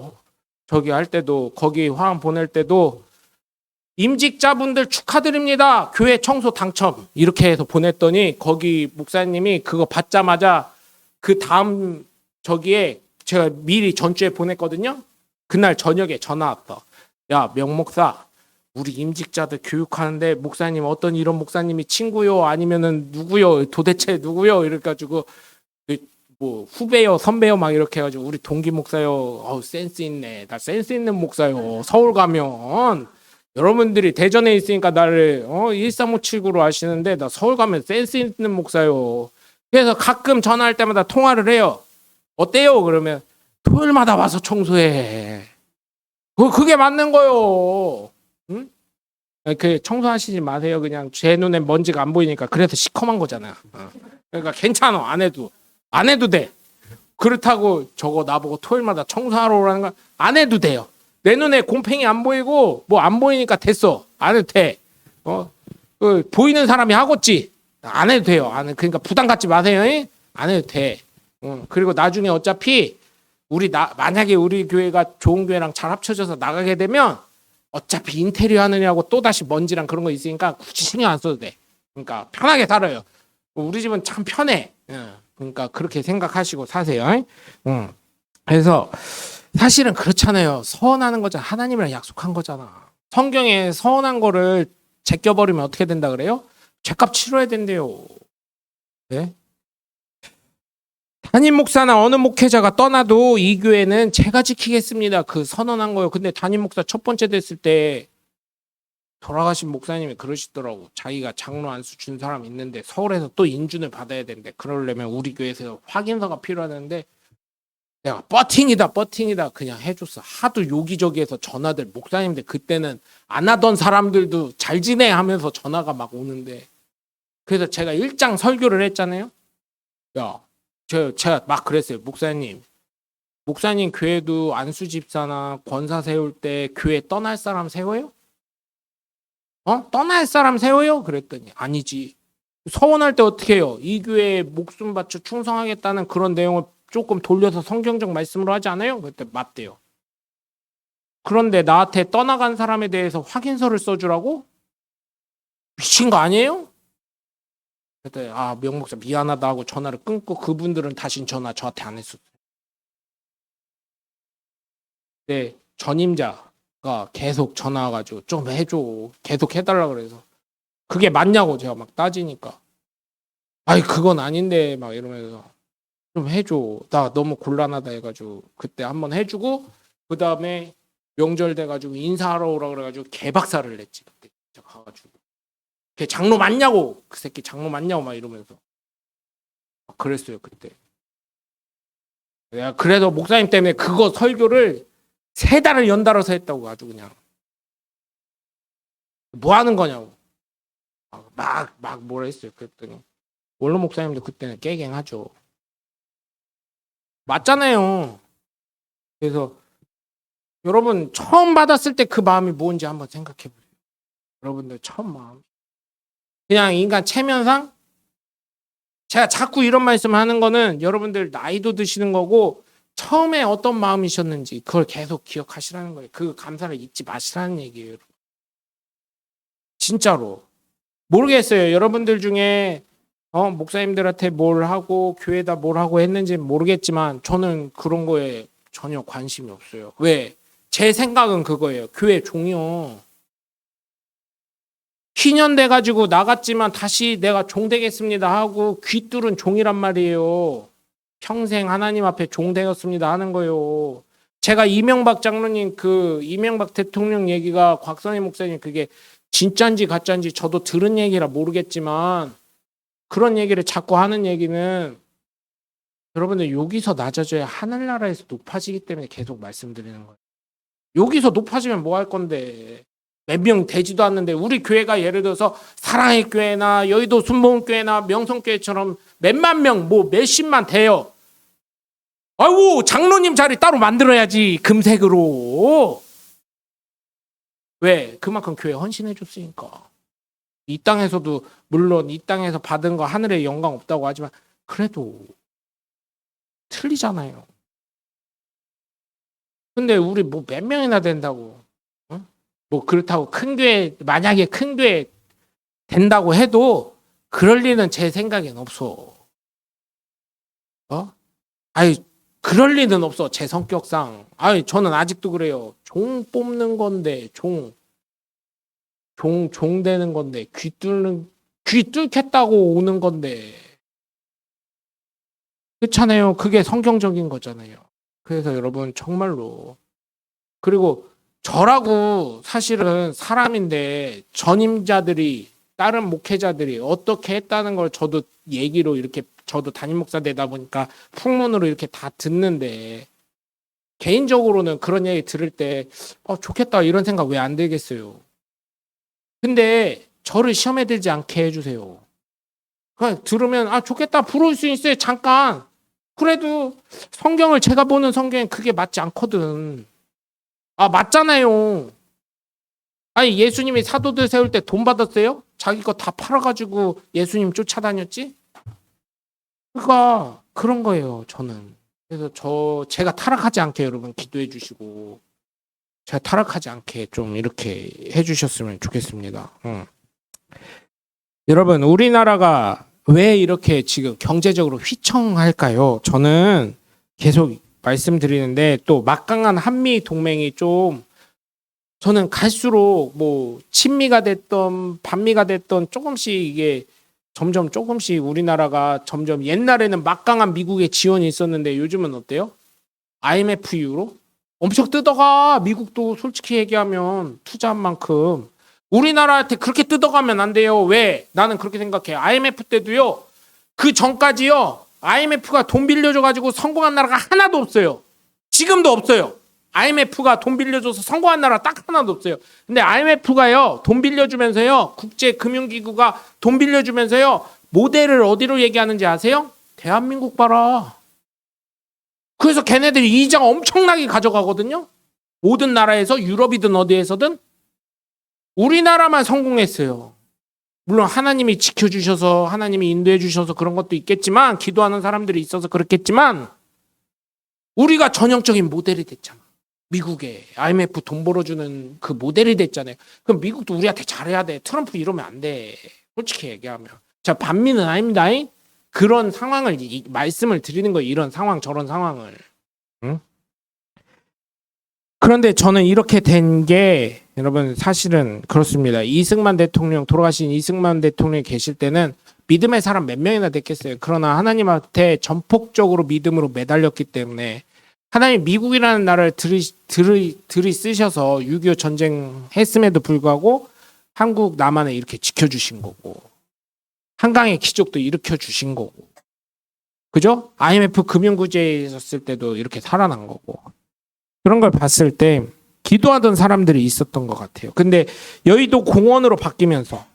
저기 할 때도 거기 화환 보낼 때도 임직자분들 축하드립니다. 교회 청소 당첨 이렇게 해서 보냈더니 거기 목사님이 그거 받자마자 그 다음 저기에 제가 미리 전주에 보냈거든요. 그날 저녁에 전화 왔다. 야 명목사 우리 임직자들 교육하는데 목사님 어떤 이런 목사님이 친구요 아니면은 누구요 도대체 누구요 이래가지고 뭐 후배요 선배요 막 이렇게 해가지고 우리 동기 목사요 센스 있네 나 센스 있는 목사요 서울 가면 여러분들이 대전에 있으니까 나를 13579로 아시는데 나 서울 가면 센스 있는 목사요. 그래서 가끔 전화할 때마다 통화를 해요. 어때요? 그러면 토요일마다 와서 청소해. 그게 맞는 거요. 응? 그 청소하시지 마세요. 그냥 제 눈에 먼지가 안 보이니까 그래서 시커먼 거잖아. 그러니까 괜찮아. 안 해도 돼. 그렇다고 저거 나보고 토요일마다 청소하러 오라는 건 안 해도 돼요. 내 눈에 곰팡이 안 보이고 뭐 안 보이니까 됐어. 안 해도 돼. 보이는 사람이 하겠지. 안 해도 돼요. 그러니까 부담 갖지 마세요. 안 해도 돼. 그리고 나중에 어차피 만약에 우리 교회가 좋은 교회랑 잘 합쳐져서 나가게 되면 어차피 인테리어 하느냐고 또다시 먼지랑 그런 거 있으니까 굳이 신경 안 써도 돼. 그러니까 편하게 살아요. 우리 집은 참 편해. 그러니까 그렇게 생각하시고 사세요. 그래서 사실은 그렇잖아요. 서원하는 거잖아. 하나님이랑 약속한 거잖아. 성경에 서원한 거를 제껴버리면 어떻게 된다 그래요? 죄값 치러야 된대요. 네? 담임 목사나 어느 목회자가 떠나도 이 교회는 제가 지키겠습니다. 그 선언한 거예요. 근데 담임 목사 첫 번째 됐을 때 돌아가신 목사님이 그러시더라고. 자기가 장로 안수 준 사람 있는데 서울에서 또 인준을 받아야 되는데 그러려면 우리 교회에서 확인서가 필요하는데 내가 버팅이다 그냥 해줬어. 하도 여기저기에서 전화들 목사님들 그때는 안 하던 사람들도 잘 지내 하면서 전화가 막 오는데 그래서 제가 일장 설교를 했잖아요. 제가 막 그랬어요. 목사님 교회도 안수 집사나 권사 세울 때 교회 떠날 사람 세워요? 떠날 사람 세워요? 그랬더니 아니지. 서원할 때 어떻게 해요? 이 교회에 목숨 바쳐 충성하겠다는 그런 내용을 조금 돌려서 성경적 말씀으로 하지 않아요? 그때 맞대요. 그런데 나한테 떠나간 사람에 대해서 확인서를 써주라고? 미친 거 아니에요? 그때 명목사 미안하다 하고 전화를 끊고 그분들은 다시 전화 저한테 안 했었어요. 근데 전임자가 계속 전화 와가지고 좀 해줘. 계속 해달라 그래서 그게 맞냐고 제가 막 따지니까 그건 아닌데 막 이러면서 좀 해줘. 나 너무 곤란하다 해가지고 그때 한번 해주고 그 다음에 명절 돼가지고 인사하러 오라 그래가지고 개박살을 냈지. 그때 가가지고 걔 장로 맞냐고 그 새끼 장로 맞냐고 막 이러면서 그랬어요 그때. 내가 그래서 목사님 때문에 그거 설교를 3달을 연달아서 했다고 아주 그냥 뭐 하는 거냐고 막 뭐라 했어요. 그랬더니 원로 목사님도 그때는 깨갱하죠. 맞잖아요. 그래서 여러분 처음 받았을 때 그 마음이 뭔지 한번 생각해 보세요. 여러분들 처음 마음. 그냥 인간 체면상 제가 자꾸 이런 말씀 하는 거는 여러분들 나이도 드시는 거고 처음에 어떤 마음이셨는지 그걸 계속 기억하시라는 거예요. 그 감사를 잊지 마시라는 얘기예요. 진짜로. 모르겠어요. 여러분들 중에 목사님들한테 뭘 하고 교회에다 뭘 하고 했는지 모르겠지만 저는 그런 거에 전혀 관심이 없어요. 왜? 제 생각은 그거예요. 교회 종이요. 희년 돼가지고 나갔지만 다시 내가 종 되겠습니다 하고 귀 뚫은 종이란 말이에요. 평생 하나님 앞에 종 되었습니다 하는 거예요. 제가 이명박 장로님 그 이명박 대통령 얘기가 곽선희 목사님 그게 진짠지 가짠지 저도 들은 얘기라 모르겠지만 그런 얘기를 자꾸 하는 얘기는 여러분들 여기서 낮아져야 하늘나라에서 높아지기 때문에 계속 말씀드리는 거예요. 여기서 높아지면 뭐 할 건데 몇 명 되지도 않는데 우리 교회가 예를 들어서 사랑의 교회나 여의도 순복음교회나 명성교회처럼 몇만 명 뭐 몇십만 돼요. 아이고 장로님 자리 따로 만들어야지 금색으로. 왜? 그만큼 교회 헌신해 줬으니까. 이 땅에서도 물론 이 땅에서 받은 거 하늘에 영광 없다고 하지만 그래도 틀리잖아요. 근데 우리 뭐 몇 명이나 된다고 뭐 그렇다고 큰 교회 만약에 큰 교회 된다고 해도 그럴 리는 제 생각엔 없어. 아니 그럴 리는 없어. 제 성격상. 아니 저는 아직도 그래요. 종 뽑는 건데 종 되는 건데 귀 뚫겠다고 오는 건데 그렇잖아요. 그게 성경적인 거잖아요. 그래서 여러분 정말로 그리고 저라고 사실은 사람인데 전임자들이 다른 목회자들이 어떻게 했다는 걸 저도 얘기로 이렇게 저도 담임 목사 되다 보니까 풍문으로 이렇게 다 듣는데 개인적으로는 그런 얘기 들을 때 좋겠다 이런 생각 왜 안 들겠어요. 근데 저를 시험에 들지 않게 해주세요. 그냥 들으면 좋겠다 부러울 수 있어요. 잠깐. 그래도 성경을 제가 보는 성경엔 그게 맞지 않거든. 맞잖아요. 아니 예수님이 사도들 세울 때 돈 받았어요? 자기 거 다 팔아가지고 예수님 쫓아다녔지? 그러니까 그런 거예요. 저는. 그래서 제가 타락하지 않게 여러분 기도해 주시고 제가 타락하지 않게 좀 이렇게 해주셨으면 좋겠습니다. 여러분 우리나라가 왜 이렇게 지금 경제적으로 휘청할까요? 저는 계속 말씀드리는데 또 막강한 한미 동맹이 좀 저는 갈수록 뭐 친미가 됐던 반미가 됐던 조금씩 이게 점점 조금씩 우리나라가 점점 옛날에는 막강한 미국의 지원이 있었는데 요즘은 어때요? IMF 이후로 엄청 뜯어가. 미국도 솔직히 얘기하면 투자한 만큼 우리나라한테 그렇게 뜯어가면 안 돼요. 왜? 나는 그렇게 생각해. IMF 때도요. 그 전까지요. IMF가 돈 빌려줘가지고 성공한 나라가 하나도 없어요. 지금도 없어요. IMF가 돈 빌려줘서 성공한 나라 딱 하나도 없어요. 근데 IMF가요. 돈 빌려주면서요. 국제금융기구가 돈 빌려주면서요. 모델을 어디로 얘기하는지 아세요? 대한민국 봐라. 그래서 걔네들이 이자 엄청나게 가져가거든요. 모든 나라에서 유럽이든 어디에서든. 우리나라만 성공했어요. 물론 하나님이 지켜주셔서 하나님이 인도해 주셔서 그런 것도 있겠지만 기도하는 사람들이 있어서 그렇겠지만 우리가 전형적인 모델이 됐잖아. 미국에 IMF 돈 벌어주는 그 모델이 됐잖아요. 그럼 미국도 우리한테 잘해야 돼. 트럼프 이러면 안 돼. 솔직히 얘기하면. 자, 반미는 아닙니다. 그런 상황을 말씀을 드리는 거예요. 이런 상황 저런 상황을. 응? 그런데 저는 이렇게 된 게 여러분 사실은 그렇습니다. 돌아가신 이승만 대통령이 계실 때는 믿음의 사람 몇 명이나 됐겠어요. 그러나 하나님한테 전폭적으로 믿음으로 매달렸기 때문에 하나님 미국이라는 나라를 들이쓰셔서 6.25 전쟁 했음에도 불구하고 한국 남한을 이렇게 지켜주신 거고 한강의 기적도 일으켜 주신 거고 그죠? IMF 금융구제에 있었을 때도 이렇게 살아난 거고 그런 걸 봤을 때 기도하던 사람들이 있었던 것 같아요. 근데 여의도 공원으로 바뀌면서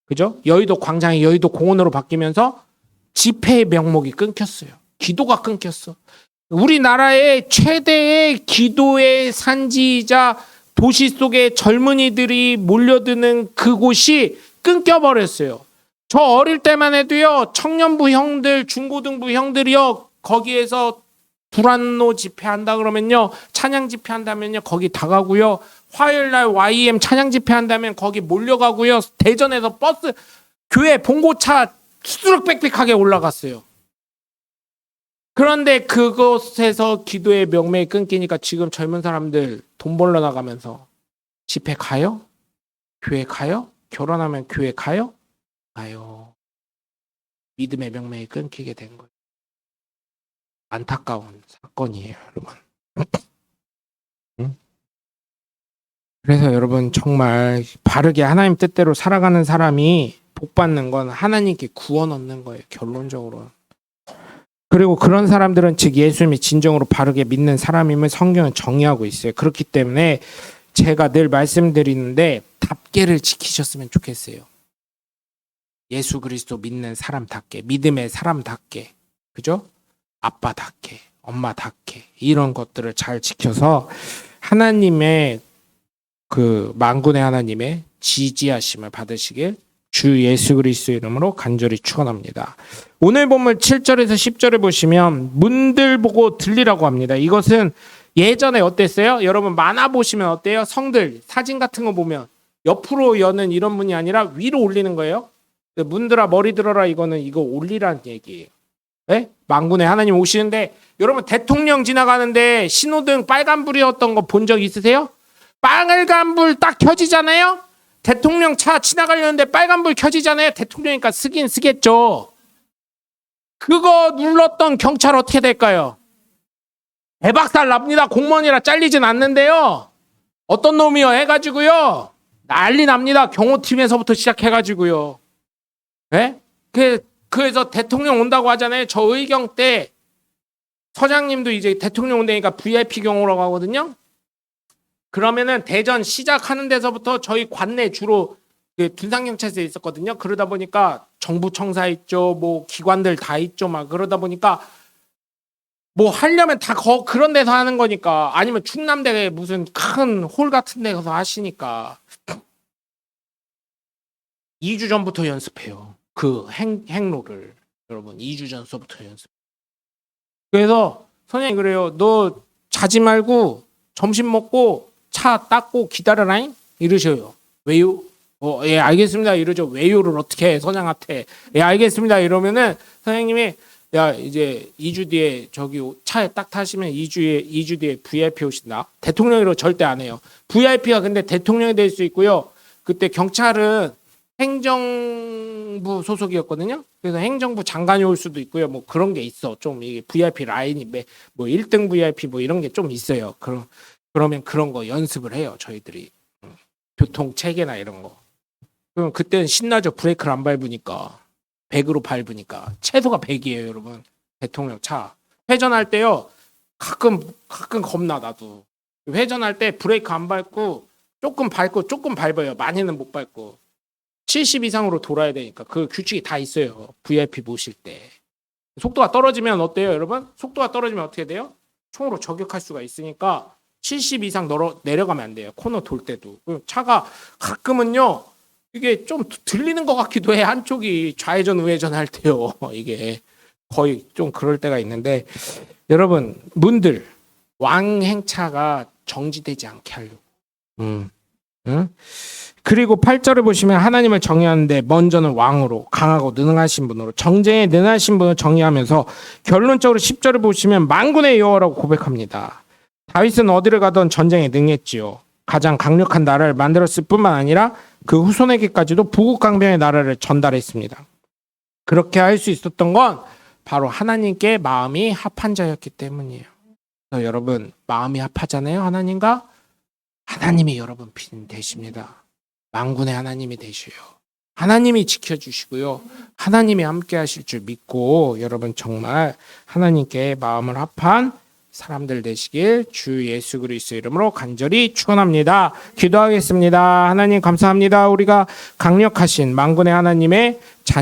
그죠? 여의도 광장이 여의도 공원으로 바뀌면서 집회의 명목이 끊겼어요. 기도가 끊겼어. 우리나라의 최대의 기도의 산지이자 도시 속에 젊은이들이 몰려드는 그곳이 끊겨버렸어요. 저 어릴 때만 해도요. 청년부 형들, 중고등부 형들이요. 거기에서 불안노 집회한다 그러면요, 찬양 집회한다면요 거기 다 가고요. 화요일날 YM 찬양 집회한다면 거기 몰려가고요. 대전에서 버스 교회 봉고차 수두룩 빽빽하게 올라갔어요. 그런데 그곳에서 기도의 명맥이 끊기니까 지금 젊은 사람들 돈 벌러 나가면서 집회 가요? 교회 가요? 결혼하면 교회 가요? 가요. 믿음의 명맥이 끊기게 된 거예요. 안타까운 사건이에요, 여러분. 그래서 여러분 정말 바르게 하나님 뜻대로 살아가는 사람이 복 받는 건 하나님께 구원 얻는 거예요, 결론적으로. 그리고 그런 사람들은 즉 예수님이 진정으로 바르게 믿는 사람임을 성경은 정의하고 있어요. 그렇기 때문에 제가 늘 말씀드리는데 답계를 지키셨으면 좋겠어요. 예수 그리스도 믿는 사람답게, 믿음의 사람답게, 그죠? 아빠답게, 엄마답게 이런 것들을 잘 지켜서 하나님의 그 만군의 하나님의 지지하심을 받으시길 주 예수 그리스도 이름으로 간절히 축원합니다. 오늘 본문 7절에서 10절을 보시면 문들 보고 들리라고 합니다. 이것은 예전에 어땠어요? 여러분 만화 보시면 어때요? 성들 사진 같은 거 보면 옆으로 여는 이런 문이 아니라 위로 올리는 거예요. 문들아 머리 들어라, 이거는 이거 올리라는 얘기예요. 네? 만군의 하나님 오시는데 여러분 대통령 지나가는데 신호등 빨간불이었던 거 본 적 있으세요? 빨간불 딱 켜지잖아요. 대통령 차 지나가려는데 빨간불 켜지잖아요. 대통령이니까 쓰긴 쓰겠죠. 그거 눌렀던 경찰 어떻게 될까요? 대박살 납니다. 공무원이라 잘리진 않는데요. 어떤 놈이요 해가지고요 난리 납니다. 경호팀에서부터 시작해가지고요. 네? 그래서 대통령 온다고 하잖아요. 저 의경 때 서장님도 이제 대통령 온다니까 VIP 경호라고 하거든요. 그러면은 대전 시작하는 데서부터 저희 관내 주로 둔산경찰서에 있었거든요. 그러다 보니까 정부 청사 있죠, 뭐 기관들 다 있죠, 막 그러다 보니까 뭐 하려면 다 그런 데서 하는 거니까, 아니면 충남대에 무슨 큰 홀 같은 데서 하시니까 2주 전부터 연습해요. 그 행로를 여러분 2주 전서부터 연습. 그래서 선생님 그래요. 너 자지 말고 점심 먹고 차 닦고 기다려라잉 이러셔요. 왜요? 예 알겠습니다 이러죠. 왜요를 어떻게 해 선장한테. 예 알겠습니다 이러면은 선생님이 야 이제 2주 뒤에 저기 차에 딱 타시면 2주 뒤에 VIP 오신다. 대통령으로 절대 안 해요. VIP가 근데 대통령이 될 수 있고요. 그때 경찰은 행정부 소속이었거든요. 그래서 행정부 장관이 올 수도 있고요. 뭐 그런 게 있어. 좀 이게 VIP 라인이 뭐 1등 VIP 뭐 이런 게 좀 있어요. 그러면 그런 거 연습을 해요. 저희들이 교통 체계나 이런 거. 그럼 그때는 신나죠. 브레이크를 안 밟으니까 100으로 밟으니까 최소가 100이에요, 여러분. 대통령 차 회전할 때요. 가끔 겁나 나도. 회전할 때 브레이크 안 밟고 조금 밟아요. 많이는 못 밟고. 70 이상으로 돌아야 되니까 그 규칙이 다 있어요. VIP 모실 때. 속도가 떨어지면 어때요, 여러분? 속도가 떨어지면 어떻게 돼요? 총으로 저격할 수가 있으니까 70 이상 내려가면 안 돼요. 코너 돌 때도. 차가 가끔은요. 이게 좀 들리는 것 같기도 해. 한쪽이 좌회전 우회전 할 때요. 이게 거의 좀 그럴 때가 있는데 여러분 문들 왕행차가 정지되지 않게 하려고. 응? 그리고 8절을 보시면 하나님을 정의하는데 먼저는 왕으로 강하고 능하신 분으로 정쟁에 능하신 분을 정의하면서 결론적으로 10절을 보시면 만군의 여호와라고 고백합니다. 다윗은 어디를 가던 전쟁에 능했지요. 가장 강력한 나라를 만들었을 뿐만 아니라 그 후손에게까지도 부국강병의 나라를 전달했습니다. 그렇게 할 수 있었던 건 바로 하나님께 마음이 합한 자였기 때문이에요. 그래서 여러분 마음이 합하잖아요. 하나님과 하나님이 여러분 빈 되십니다. 만군의 하나님이 되셔요. 하나님이 지켜주시고요. 하나님이 함께 하실 줄 믿고 여러분 정말 하나님께 마음을 합한 사람들 되시길 주 예수 그리스도 이름으로 간절히 축원합니다. 기도하겠습니다. 하나님 감사합니다. 우리가 강력하신 만군의 하나님의 자녀